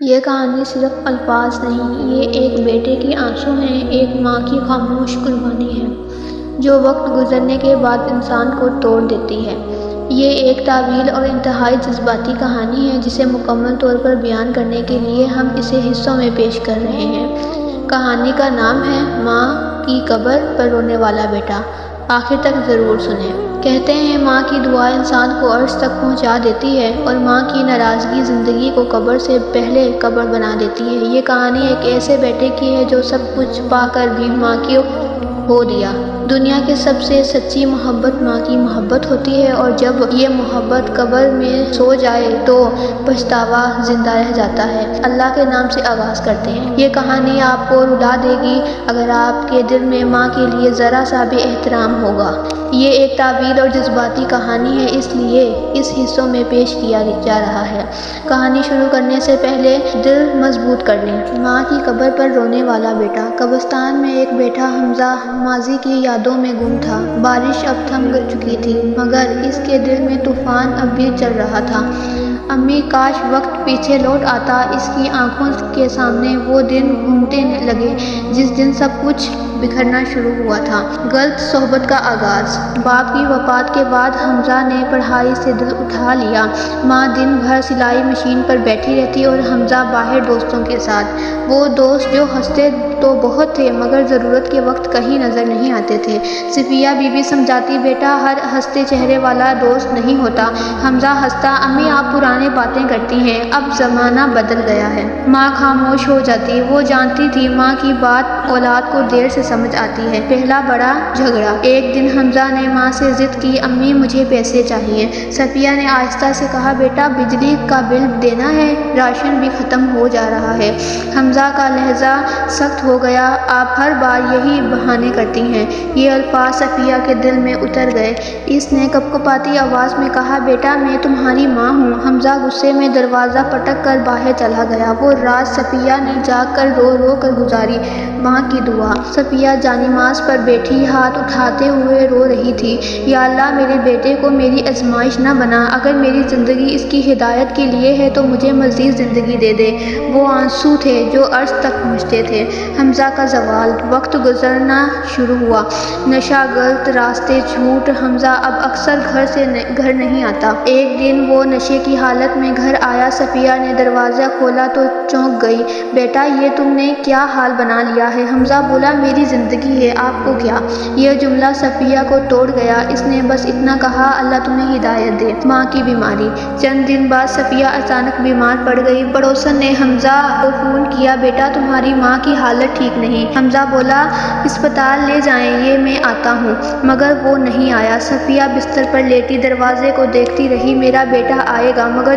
یہ کہانی صرف الفاظ نہیں، یہ ایک بیٹے کے آنسو ہیں، ایک ماں کی خاموش قربانی ہے جو وقت گزرنے کے بعد انسان کو توڑ دیتی ہے۔ یہ ایک طویل اور انتہائی جذباتی کہانی ہے جسے مکمل طور پر بیان کرنے کے لیے ہم اسے حصوں میں پیش کر رہے ہیں۔ کہانی کا نام ہے ماں کی قبر پر رونے والا بیٹا۔ آخر تک ضرور سنیں۔ کہتے ہیں ماں کی دعا انسان کو عرش تک پہنچا دیتی ہے اور ماں کی ناراضگی زندگی کو قبر سے پہلے قبر بنا دیتی ہے۔ یہ کہانی ایک ایسے بیٹے کی ہے جو سب کچھ پا کر بھی ماں کو کھو دیا۔ دنیا کی سب سے سچی محبت ماں کی محبت ہوتی ہے، اور جب یہ محبت قبر میں سو جائے تو پچھتاوا زندہ رہ جاتا ہے۔ اللہ کے نام سے آغاز کرتے ہیں۔ یہ کہانی آپ کو رلا دے گی اگر آپ کے دل میں ماں کے لیے ذرا سا بھی احترام ہوگا۔ یہ ایک طویل اور جذباتی کہانی ہے، اس لیے اس حصوں میں پیش کیا جا رہا ہے۔ کہانی شروع کرنے سے پہلے دل مضبوط کر لیں۔ ماں کی قبر پر رونے والا بیٹا۔ قبرستان میں ایک بیٹا حمزہ ماضی کی یادوں میں گم تھا۔ بارش اب تھم چکی تھی مگر اس کے دل میں طوفان اب بھی چل رہا تھا۔ امی کاش وقت پیچھے لوٹ آتا۔ اس کی آنکھوں کے سامنے وہ دن گھومنے لگے جس دن سب کچھ بکھرنا شروع ہوا تھا۔ غلط صحبت کا آغاز۔ باپ کی وفات کے بعد حمزہ نے پڑھائی سے دل اٹھا لیا۔ ماں دن بھر سلائی مشین پر بیٹھی رہتی اور حمزہ باہر دوستوں کے ساتھ۔ وہ دوست جو ہنستے تو بہت تھے مگر ضرورت کے وقت کہیں نظر نہیں آتے تھے۔ صفیہ بی بی سمجھاتی بیٹا ہر ہنستے چہرے والا دوست نہیں ہوتا۔ حمزہ ہنستا امی آپ پرانی باتیں کرتی ہیں، اب زمانہ بدل گیا ہے۔ ماں خاموش ہو جاتی۔ وہ جانتی تھی ماں کی بات اولاد کو دیر سے سمجھ آتی ہے۔ پہلا بڑا جھگڑا۔ ایک دن حمزہ نے ماں سے ضد کی امی مجھے پیسے چاہیے۔ صفیہ نے آہستہ سے کہا بیٹا بجلی کا بل دینا ہے، راشن بھی ختم ہو جا رہا ہے۔ حمزہ کا لہجہ سخت ہو گیا۔ آپ ہر بار یہی بہانے کرتی ہیں۔ یہ الفاظ صفیہ کے دل میں اتر گئے۔ اس نے کپکپاتی آواز میں کہا بیٹا میں تمہاری ماں ہوں۔ حمزہ غصے میں دروازہ پٹک کر باہر چلا گیا۔ وہ رات صفیہ نے جاگ کر رو رو کر گزاری۔ ماں کی دعا۔ صفیہ جانماز پر بیٹھی ہاتھ اٹھاتے ہوئے رو رہی تھی، یا اللہ میرے بیٹے کو میری آزمائش نہ بنا، اگر میری زندگی اس کی ہدایت کے لیے ہے تو مجھے مزید زندگی دے دے۔ وہ آنسو تھے جو عرش تک پہنچتے تھے۔ حمزہ کا زوال۔ وقت گزرنا شروع ہوا۔ نشہ، غلط راستے، جھوٹ۔ حمزہ اب اکثر گھر نہیں آتا۔ ایک دن وہ نشے کی حالت میں گھر آیا۔ صفیہ نے دروازہ کھولا تو چونک گئی۔ بیٹا یہ تم نے کیا حال بنا لیا ہے؟ حمزہ بولا میری زندگی ہے، آپ کو کیا؟ یہ جملہ صفیہ کو توڑ گیا۔ اس نے بس اتنا کہا اللہ تمہیں ہدایت دے۔ ماں کی بیماری۔ چند دن بعد صفیہ اچانک بیمار پڑ گئی۔ پڑوسن نے حمزہ کو فون کیا بیٹا تمہاری ماں کی حالت ٹھیک نہیں۔ حمزہ بولا اسپتال لے جائیں، یہ میں آتا ہوں، مگر وہ نہیں آیا۔ صفیہ بستر پر لیٹی دروازے کو دیکھتی رہی، میرا بیٹا آئے گا مگر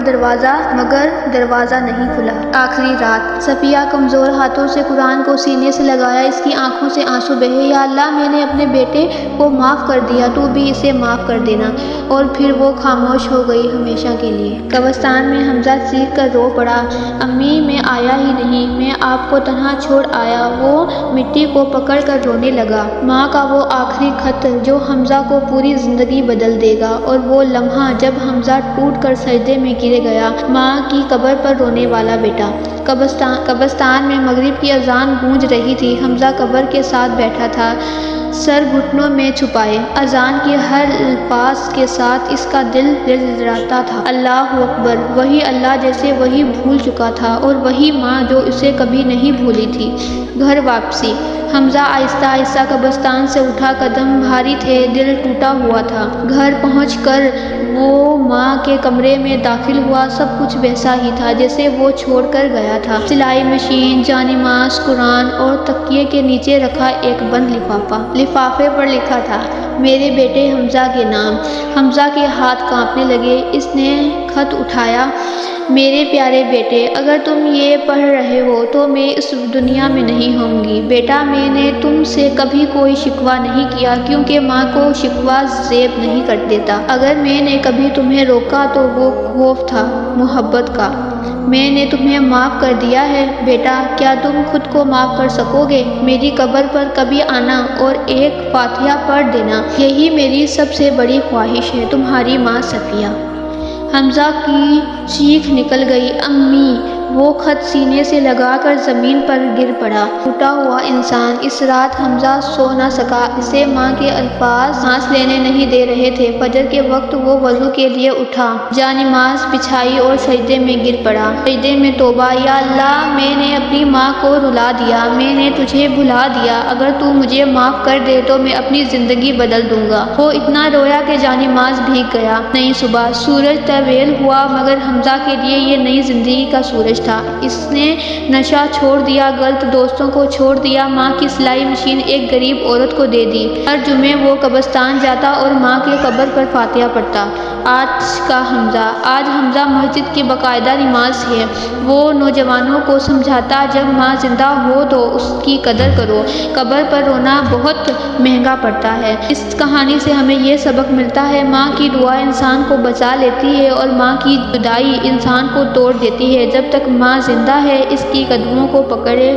دروازہ نہیں کھلا۔ آخری رات۔ صفیہ کمزور ہاتھوں سے قرآن کو سینے سے لگایا، اس کی آنکھوں سے آنسو بہے۔ یا اللہ میں نے اپنے بیٹے کو معاف کر دیا، تو بھی اسے معاف کر دینا۔ اور پھر وہ خاموش ہو گئی ہمیشہ کے لیے۔ قبرستان میں حمزہ چیخ کر رو پڑا، امی میں آیا ہی نہیں، میں آپ کو تنہا چھوڑ آیا۔ وہ مٹی کو پکڑ کر رونے لگا۔ ماں کا وہ آخری خط جو حمزہ کو پوری زندگی بدل دے گا، اور وہ لمحہ جب حمزہ ٹوٹ کر سجدے میں گر گیا۔ ماں کی قبر پر رونے والا بیٹا۔ قبرستان میں مغرب کی اذان گونج رہی تھی۔ حمزہ قبر کے ساتھ بیٹھا تھا، سر گھٹنوں میں چھپائے۔ اذان کے ہر الفاظ کے ساتھ اس کا دل لرزاتا تھا۔ اللہ اکبر۔ وہی اللہ جسے وہی بھول چکا تھا، اور وہی ماں جو اسے کبھی نہیں بھولی تھی۔ گھر واپسی۔ حمزہ آہستہ آہستہ قبرستان سے اٹھا، قدم بھاری تھے، دل ٹوٹا ہوا تھا۔ گھر پہنچ کر وہ ماں کے کمرے میں داخل ہوا۔ سب کچھ ویسا ہی تھا جیسے وہ چھوڑ کر گیا تھا۔ سلائی مشین، جانماز، قرآن، اور تکیے کے نیچے رکھا ایک بند لفافہ۔ لفافے پر لکھا تھا میرے بیٹے حمزہ کے نام۔ حمزہ کے ہاتھ کانپنے لگے۔ اس نے خط اٹھایا، میرے پیارے بیٹے اگر تم یہ پڑھ رہے ہو تو میں اس دنیا میں نہیں ہوں گی۔ بیٹا میں نے تم سے کبھی کوئی شکوہ نہیں کیا، کیونکہ ماں کو شکوہ زیب نہیں کر دیتا۔ اگر میں نے کبھی تمہیں روکا تو وہ خوف تھا محبت کا۔ میں نے تمہیں معاف کر دیا ہے۔ بیٹا کیا تم خود کو معاف کر سکو گے؟ میری قبر پر کبھی آنا اور ایک فاتحہ پڑھ دینا، یہی میری سب سے بڑی خواہش ہے۔ تمہاری ماں صفیہ۔ حمزہ کی چیخ نکل گئی، امی وہ خط سینے سے لگا کر زمین پر گر پڑا۔ ٹوٹا ہوا انسان۔ اس رات حمزہ سو نہ سکا، اسے ماں کے الفاظ سانس لینے نہیں دے رہے تھے۔ فجر کے وقت وہ وضو کے لیے اٹھا، جانماز بچھائی اور سجدے میں گر پڑا۔ سجدے میں توبہ: یا اللہ، میں نے اپنی ماں کو رلا دیا، میں نے تجھے بھلا دیا، اگر تو مجھے معاف کر دے تو میں اپنی زندگی بدل دوں گا۔ وہ اتنا رویا کہ جانماز بھیگ گیا۔ نئی صبح، سورج طویل ہوا، مگر حمزہ کے لیے یہ نئی زندگی کا سورج تھا۔ اس نے نشہ چھوڑ دیا، غلط دوستوں کو چھوڑ دیا، ماں کی سلائی مشین ایک غریب عورت کو دے دی۔ ہر جمعے وہ قبرستان جاتا اور ماں کی قبر پر فاتحہ پڑھتا۔ آج کا حمزہ۔ آج حمزہ مسجد کی باقاعدہ نماز ہے۔ وہ نوجوانوں کو سمجھاتا: جب ماں زندہ ہو تو اس کی قدر کرو، قبر پر رونا بہت مہنگا پڑتا ہے۔ اس کہانی سے ہمیں یہ سبق ملتا ہے: ماں کی دعا انسان کو بچا لیتی ہے اور ماں کی جدائی انسان کو توڑ دیتی ہے۔ جب تک ماں زندہ ہے، اس کی قدموں کو پکڑے